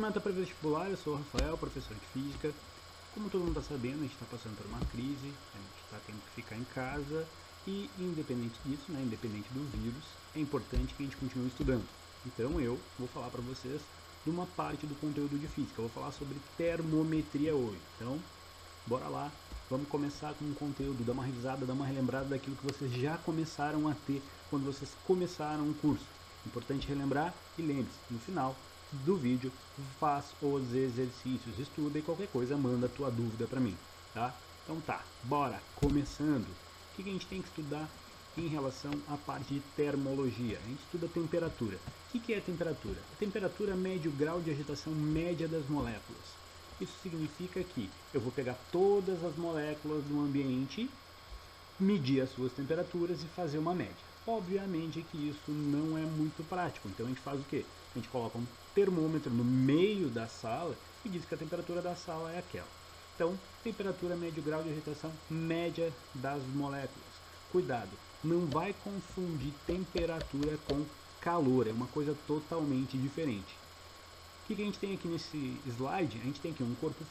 Turma para vestibular, eu sou o Rafael, professor de Física. Como todo mundo está sabendo, a gente está passando por uma crise, a gente está tendo que ficar em casa e, independente disso, independente do vírus, é importante que a gente continue estudando. Então eu vou falar para vocês de uma parte do conteúdo de Física, eu vou falar sobre termometria hoje. Então, bora lá, vamos começar com um conteúdo, dar uma revisada, dar uma relembrada daquilo que vocês já começaram a ter quando vocês começaram o curso. Importante relembrar e lembre-se, no final do vídeo, faz os exercícios, estuda e qualquer coisa manda a tua dúvida para mim, tá? Então tá, bora, começando. O que a gente tem que estudar em relação à parte de termologia? A gente estuda a temperatura. O que é a temperatura? A temperatura mede o grau de agitação média das moléculas. Isso significa que eu vou pegar todas as moléculas do ambiente, medir as suas temperaturas e fazer uma média. Obviamente que isso não é muito prático, então a gente faz o quê? A gente coloca um termômetro no meio da sala e diz que a temperatura da sala é aquela. Então, temperatura mede o grau de agitação média das moléculas. Cuidado, não vai confundir temperatura com calor, é uma coisa totalmente diferente. O que a gente tem aqui nesse slide? A gente tem aqui um corpo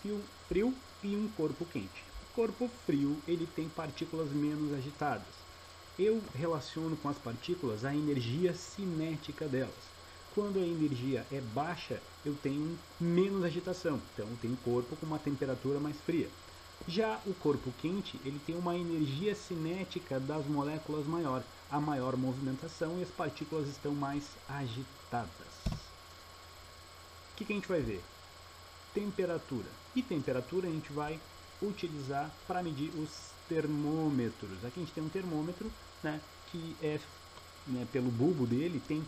frio e um corpo quente. O corpo frio, ele tem partículas menos agitadas. Eu relaciono com as partículas a energia cinética delas. Quando a energia é baixa, eu tenho menos agitação, então eu tenho um corpo com uma temperatura mais fria. Já o corpo quente, ele tem uma energia cinética das moléculas maior, a maior movimentação e as partículas estão mais agitadas. O que a gente vai ver? Temperatura. E temperatura a gente vai utilizar para medir os termômetros. Aqui a gente tem um termômetro, que é, pelo bulbo dele, tem,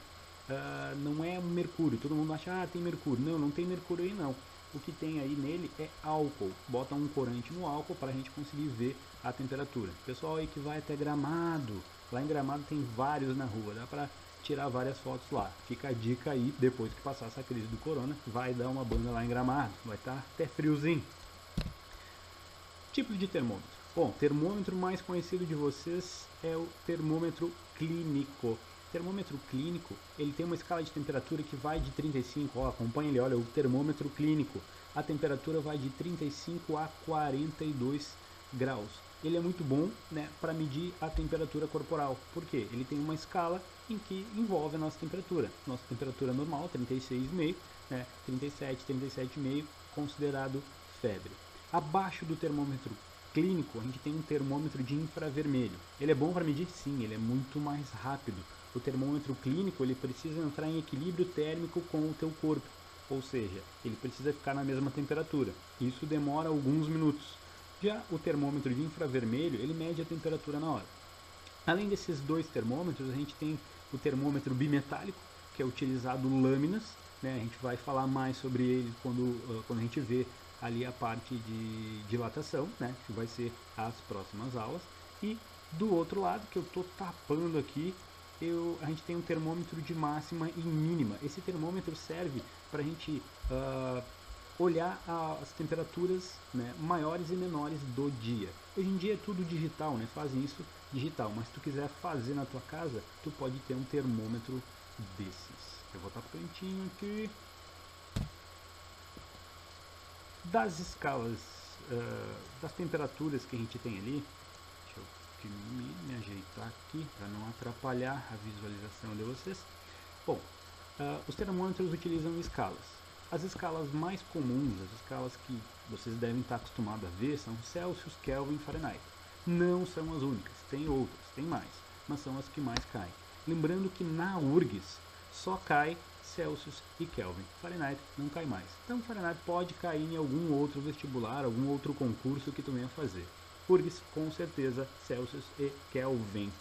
não é mercúrio. Todo mundo acha, tem mercúrio. Não tem mercúrio aí não. O que tem aí nele é álcool. Bota um corante no álcool para a gente conseguir ver a temperatura. Pessoal aí que vai até Gramado, lá em Gramado tem vários na rua, dá para tirar várias fotos lá. Fica a dica aí, depois que passar essa crise do corona, vai dar uma banda lá em Gramado, vai estar até friozinho. Tipos de termômetro. Bom, termômetro mais conhecido de vocês é o termômetro clínico. O termômetro clínico, ele tem uma escala de temperatura que vai de 35, acompanha ele, olha, o termômetro clínico. A temperatura vai de 35 a 42 graus. Ele é muito bom, para medir a temperatura corporal. Por quê? Ele tem uma escala em que envolve a nossa temperatura. Nossa temperatura normal, 36,5, 37, 37,5, considerado febre. Abaixo do termômetro clínico, a gente tem um termômetro de infravermelho. Ele é bom para medir? Sim, ele é muito mais rápido. O termômetro clínico, ele precisa entrar em equilíbrio térmico com o teu corpo. Ou seja, ele precisa ficar na mesma temperatura. Isso demora alguns minutos. Já o termômetro de infravermelho, ele mede a temperatura na hora. Além desses dois termômetros, a gente tem o termômetro bimetálico, que é utilizado lâminas. A gente vai falar mais sobre ele quando a gente vê ali a parte de dilatação, que vai ser as próximas aulas. E do outro lado, que eu estou tapando aqui, a gente tem um termômetro de máxima e mínima. Esse termômetro serve para a gente olhar as temperaturas maiores e menores do dia. Hoje em dia é tudo digital, fazem isso digital, mas se tu quiser fazer na tua casa, tu pode ter um termômetro desses. Eu vou estar prontinho aqui. Das escalas, das temperaturas que a gente tem ali, deixa eu me ajeitar aqui para não atrapalhar a visualização de vocês. Bom, os termômetros utilizam escalas. As escalas mais comuns, as escalas que vocês devem estar acostumados a ver, são Celsius, Kelvin, Fahrenheit. Não são as únicas, tem outras, tem mais, mas são as que mais caem. Lembrando que na URGS só cai Celsius e Kelvin. Fahrenheit não cai mais. Então Fahrenheit pode cair em algum outro vestibular, algum outro concurso que tu venha fazer. URGS, com certeza, Celsius e Kelvin.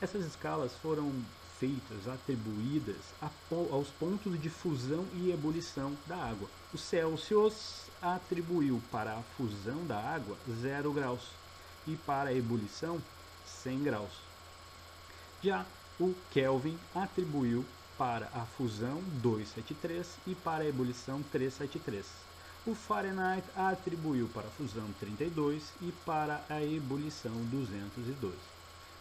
Essas escalas foram feitas, atribuídas aos pontos de fusão e ebulição da água. O Celsius atribuiu para a fusão da água 0 graus e para a ebulição 100 graus. Já o Kelvin atribuiu para a fusão 273 e para a ebulição 373. O Fahrenheit atribuiu para a fusão 32 e para a ebulição 202.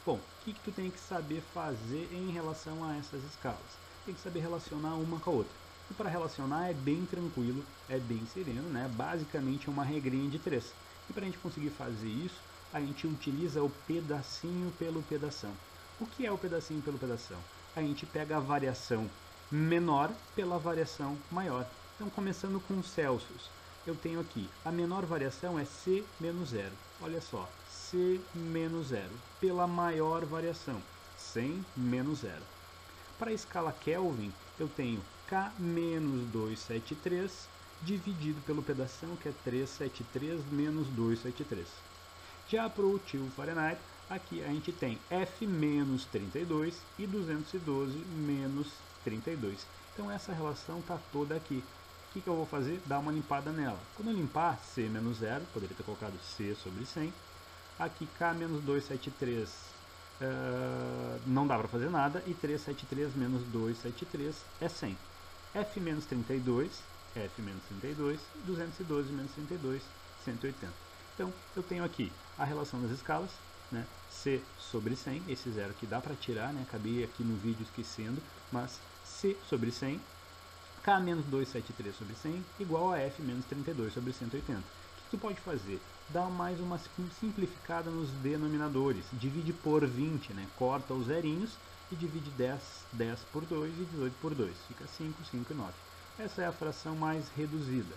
Bom, o que tu tem que saber fazer em relação a essas escalas? Tem que saber relacionar uma com a outra. E para relacionar é bem tranquilo, é bem sereno, né? Basicamente é uma regrinha de 3. E para a gente conseguir fazer isso, a gente utiliza o pedacinho pelo pedação. O que é o pedacinho pelo pedação? A gente pega a variação menor pela variação maior. Então, começando com Celsius, eu tenho aqui, a menor variação é C menos 0. Olha só, C menos 0 pela maior variação, 100 menos 0. Para a escala Kelvin, eu tenho K menos 273 dividido pelo pedação, que é 373 menos 273. Já para o tio Fahrenheit, aqui a gente tem F menos 32 e 212 menos 32. Então essa relação está toda aqui. O que eu vou fazer? Dar uma limpada nela. Quando eu limpar, C menos 0, poderia ter colocado C sobre 100. Aqui K menos 273 não dá para fazer nada. E 373 menos 273 é 100. F menos 32, 212 menos 32, 180. Então eu tenho aqui a relação das escalas, né? C sobre 100, esse zero aqui dá para tirar, né? Acabei aqui no vídeo esquecendo, mas C sobre 100, K menos 273 sobre 100 igual a F menos 32 sobre 180. O que tu pode fazer? Dá mais uma simplificada nos denominadores. Divide por 20, né? Corta os zerinhos e divide 10 por 2 e 18 por 2. Fica 5, 5 e 9. Essa é a fração mais reduzida.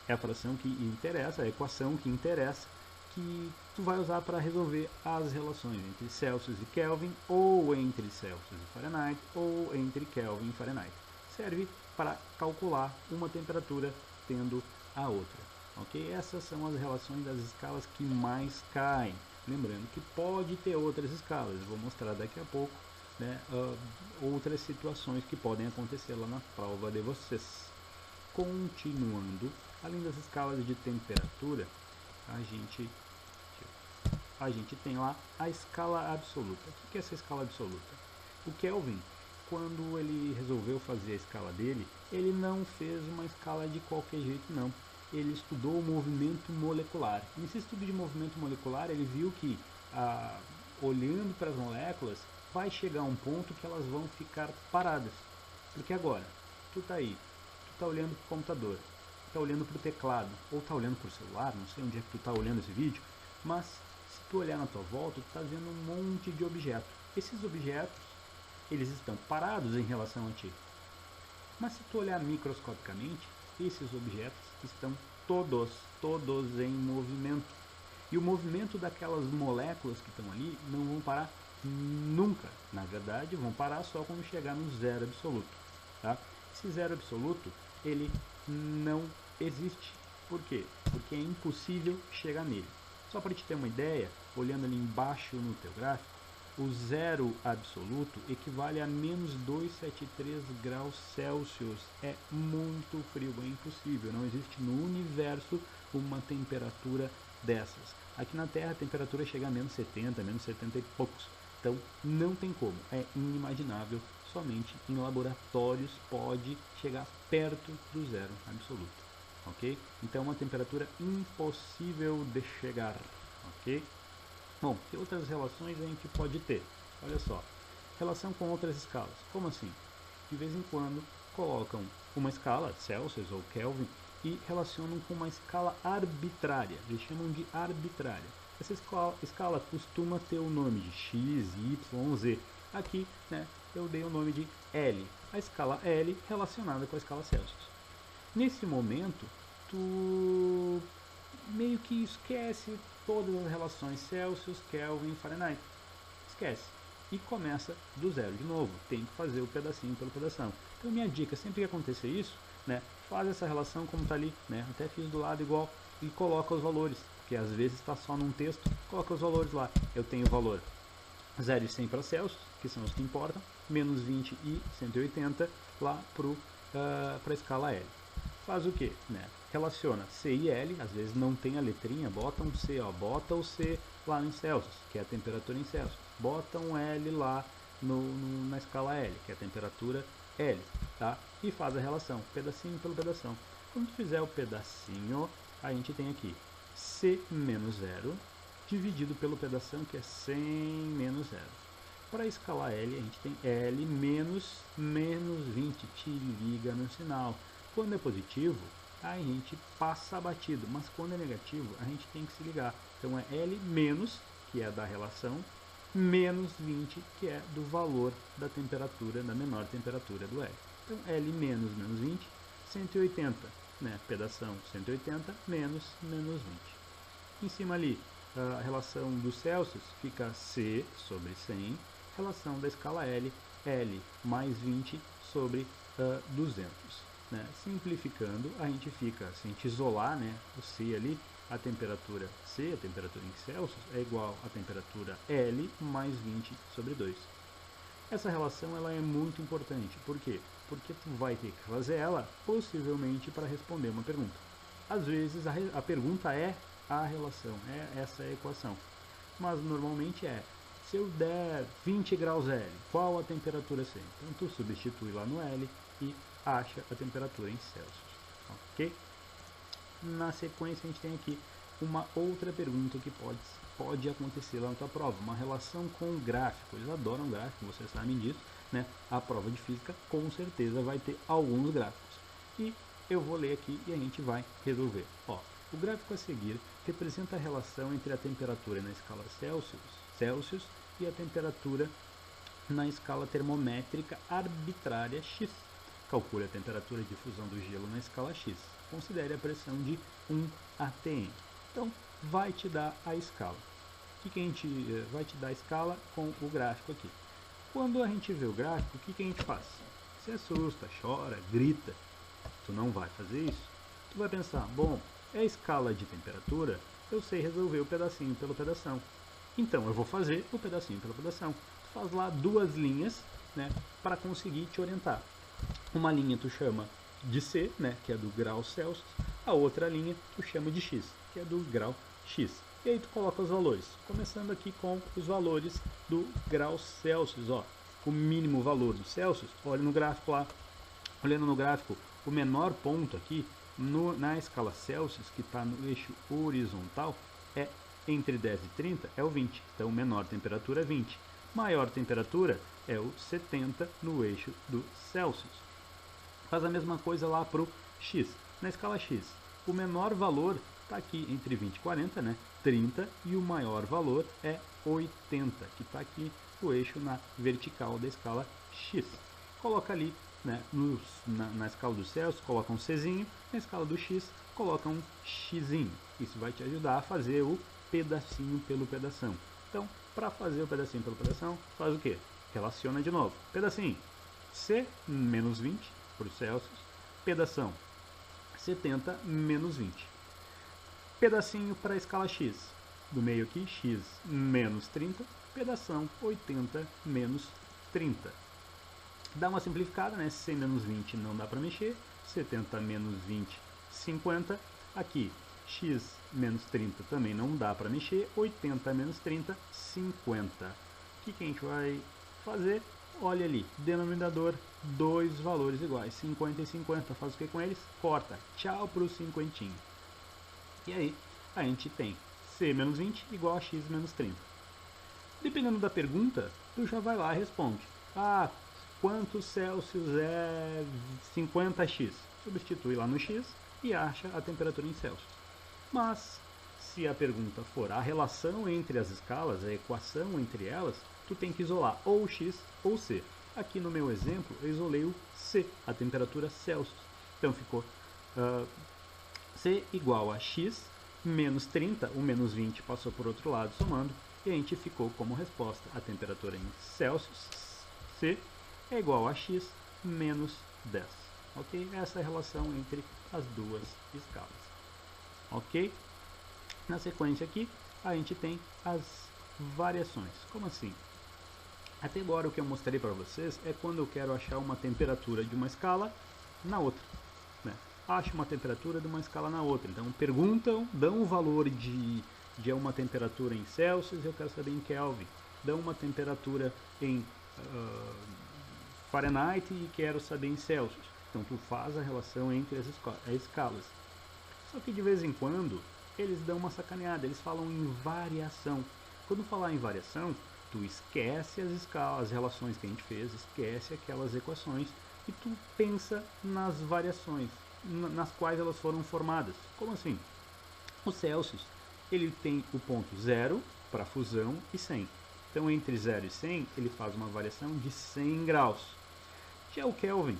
É a fração que interessa, a equação que interessa, que tu vai usar para resolver as relações entre Celsius e Kelvin, ou entre Celsius e Fahrenheit, ou entre Kelvin e Fahrenheit. Serve para calcular uma temperatura tendo a outra. Ok? Essas são as relações das escalas que mais caem. Lembrando que pode ter outras escalas, vou mostrar daqui a pouco, né, outras situações que podem acontecer lá na prova de vocês. Continuando, além das escalas de temperatura, a gente tem lá a escala absoluta. O que é essa escala absoluta? O Kelvin, quando ele resolveu fazer a escala dele, ele não fez uma escala de qualquer jeito, não. Ele estudou o movimento molecular. Nesse estudo de movimento molecular, ele viu que, olhando para as moléculas, vai chegar um ponto que elas vão ficar paradas. Porque agora, tu está aí, tu está olhando para o computador, está olhando para o teclado, ou está olhando para o celular, não sei onde é que tu está olhando esse vídeo, mas se tu olhar na tua volta, tu está vendo um monte de objetos. Esses objetos, eles estão parados em relação a ti. Mas se tu olhar microscopicamente, esses objetos estão todos em movimento. E o movimento daquelas moléculas que estão ali não vão parar nunca. Na verdade, vão parar só quando chegar no zero absoluto. Tá? Esse zero absoluto, ele não existe. Por quê? Porque é impossível chegar nele. Só para te ter uma ideia, olhando ali embaixo no teu gráfico, o zero absoluto equivale a menos 273 graus Celsius. É muito frio, é impossível. Não existe no universo uma temperatura dessas. Aqui na Terra a temperatura chega a menos 70, menos 70 e poucos. Então não tem como, é inimaginável. Somente em laboratórios pode chegar perto do zero absoluto. Ok? Então é uma temperatura impossível de chegar. Ok? Bom, que outras relações a gente pode ter? Olha só, relação com outras escalas. Como assim? De vez em quando colocam uma escala, Celsius ou Kelvin, e relacionam com uma escala arbitrária. Eles chamam de arbitrária. Essa escala costuma ter o nome de X, Y, Z. Aqui, né, eu dei o nome de L. A escala L relacionada com a escala Celsius. Nesse momento, tu meio que esquece todas as relações Celsius, Kelvin e Fahrenheit. Esquece. E começa do zero de novo. Tem que fazer o pedacinho pelo pedação. Então minha dica, sempre que acontecer isso, né, faz essa relação como está ali, né, até fiz do lado igual, e coloca os valores. Porque às vezes está só num texto, coloca os valores lá. Eu tenho o valor 0 e 100 para Celsius, que são os que importam, menos 20 e 180 lá para a escala L. Faz o que? Né? Relaciona C e L, às vezes não tem a letrinha, bota um C, ó, bota o C lá em Celsius, que é a temperatura em Celsius. Bota um L lá na escala L, que é a temperatura L, tá? E faz a relação, pedacinho pelo pedação. Quando tu fizer o pedacinho, a gente tem aqui C menos 0, dividido pelo pedação, que é 100 menos 0. Para a escala L, a gente tem L menos 20, te liga no sinal. Quando é positivo, a gente passa batido, mas quando é negativo, a gente tem que se ligar. Então é L menos, que é da relação, menos 20, que é do valor da temperatura, da menor temperatura do L. Então L menos 20, 180, né? Pedação 180 menos 20. Em cima ali, a relação dos Celsius fica C sobre 100, relação da escala L, L mais 20 sobre 200. Né? Simplificando, a gente fica, se a gente isolar, né, o C ali, a temperatura C, a temperatura em Celsius, é igual à temperatura L mais 20 sobre 2. Essa relação ela é muito importante. Por quê? Porque tu vai ter que fazer ela, possivelmente, para responder uma pergunta. Às vezes, a pergunta é a relação, é essa a equação. Mas, normalmente, se eu der 20 graus L, qual a temperatura C? Então, tu substitui lá no L e acha a temperatura em Celsius. Ok? Na sequência, a gente tem aqui uma outra pergunta que pode acontecer lá na tua prova, uma relação com gráfico. Eles adoram gráfico, vocês sabem disso, né? A prova de física com certeza vai ter alguns gráficos. E eu vou ler aqui e a gente vai resolver. Ó, o gráfico a seguir representa a relação entre a temperatura na escala Celsius e a temperatura na escala termométrica arbitrária X. Calcule a temperatura de fusão do gelo na escala X. Considere a pressão de 1 atm. Então, vai te dar a escala. O que a gente vai te dar a escala com o gráfico aqui? Quando a gente vê o gráfico, o que a gente faz? Se assusta, chora, grita. Tu não vai fazer isso. Tu vai pensar, bom, é a escala de temperatura, eu sei resolver o pedacinho pelo pedação. Então, eu vou fazer o pedacinho pelo pedação. Tu faz lá duas linhas, né, para conseguir te orientar. Uma linha tu chama de C, né, que é do grau Celsius. A outra linha tu chama de X, que é do grau X. E aí tu coloca os valores, começando aqui com os valores do grau Celsius, ó. O mínimo valor do Celsius, olha no gráfico lá, olhando no gráfico, o menor ponto aqui, na escala Celsius, que está no eixo horizontal, é entre 10 e 30, é o 20. Então, menor temperatura é 20. Maior temperatura é o 70 no eixo do Celsius. Faz a mesma coisa lá para o X. Na escala X, o menor valor está aqui entre 20 e 40, né? 30, e o maior valor é 80, que está aqui o eixo na vertical da escala X. Coloca ali, né, na escala do Celsius, coloca um Czinho, na escala do X, coloca um Xzinho. Isso vai te ajudar a fazer o pedacinho pelo pedação. Então, para fazer o pedacinho pelo pedação, faz o quê? Relaciona de novo. Pedacinho, C menos 20 por Celsius, pedação 70 menos 20. Pedacinho para a escala X, do meio aqui, X menos 30, pedação 80 menos 30. Dá uma simplificada, né? 100 menos 20 não dá para mexer, 70 menos 20, 50. Aqui, X menos 30 também não dá para mexer, 80 menos 30, 50. O que a gente vai fazer? Olha ali, denominador, dois valores iguais, 50 e 50. Faz o que com eles? Corta. Tchau para o cinquentinho. E aí, a gente tem C menos 20 igual a X menos 30. Dependendo da pergunta, tu já vai lá e responde. Ah, quantos Celsius é 50x? Substitui lá no X e acha a temperatura em Celsius. Mas, se a pergunta for a relação entre as escalas, a equação entre elas, tu tem que isolar ou X ou C. Aqui no meu exemplo, eu isolei o C, a temperatura Celsius. Então ficou C igual a X menos 30, o menos 20 passou por outro lado somando, e a gente ficou como resposta a temperatura em Celsius, C, é igual a X menos 10. Ok? Essa é a relação entre as duas escalas. Ok? Na sequência aqui, a gente tem as variações. Como assim? Até agora o que eu mostrei para vocês é quando eu quero achar uma temperatura de uma escala na outra. Né? Acho uma temperatura de uma escala na outra. Então perguntam, dão o valor de uma temperatura em Celsius, eu quero saber em Kelvin. Dão uma temperatura em Fahrenheit e quero saber em Celsius. Então tu faz a relação entre as escalas. Só que de vez em quando eles dão uma sacaneada, eles falam em variação. Quando falar em variação, tu esquece as escalas, as relações que a gente fez, esquece aquelas equações e tu pensa nas variações nas quais elas foram formadas. Como assim? O Celsius, ele tem o ponto 0 para fusão e 100. Então, entre 0 e 100, ele faz uma variação de 100 graus. Já o Kelvin,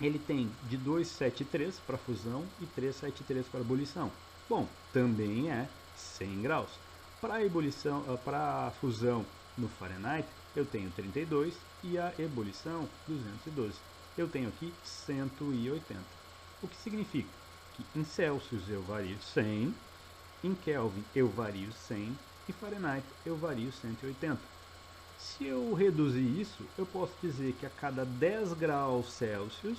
ele tem de 273 para fusão e 373 para ebulição. Bom, também é 100 graus. Para a ebulição, para a fusão no Fahrenheit, eu tenho 32 e a ebulição 212. Eu tenho aqui 180. O que significa que em Celsius eu vario 100, em Kelvin eu vario 100 e Fahrenheit eu vario 180. Se eu reduzir isso, eu posso dizer que a cada 10 graus Celsius,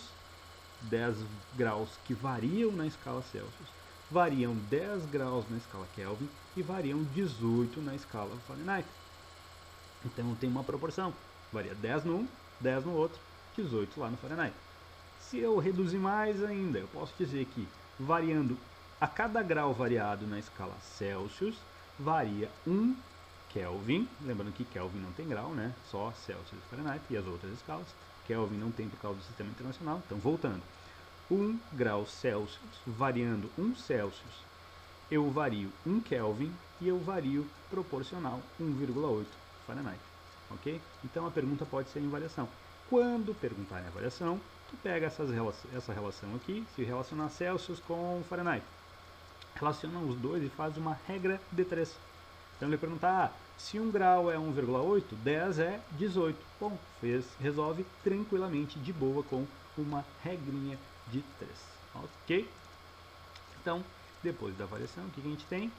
10 graus que variam na escala Celsius, variam 10 graus na escala Kelvin e variam 18 na escala Fahrenheit. Então tem uma proporção, varia 10 num, 10 no outro, 18 lá no Fahrenheit. Se eu reduzir mais ainda, eu posso dizer que variando a cada grau variado na escala Celsius, varia 1 Kelvin, lembrando que Kelvin não tem grau, né? Só Celsius e Fahrenheit e as outras escalas. Kelvin não tem por causa do sistema internacional, então voltando. 1 grau Celsius, variando 1 Celsius, eu vario 1 Kelvin e eu vario proporcional 1,8 Fahrenheit, ok? Então a pergunta pode ser em variação. Quando perguntarem a variação, tu pega essa relação aqui, se relacionar Celsius com Fahrenheit. Relaciona os dois e faz uma regra de 3. Então ele vai perguntar, se 1 grau é 1,8, 10 é 18. Bom, resolve tranquilamente, de boa, com uma regrinha de 3. Ok? Então, depois da variação, o que a gente tem?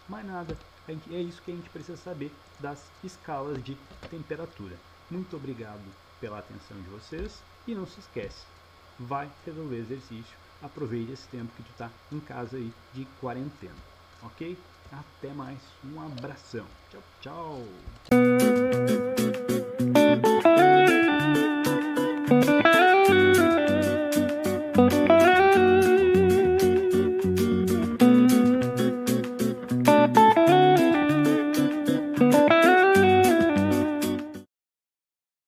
Mais nada. É isso que a gente precisa saber das escalas de temperatura. Muito obrigado pela atenção de vocês e não se esquece, vai resolver exercício. Aproveite esse tempo que tu está em casa aí de quarentena. Ok? Até mais. Um abração. Tchau, tchau.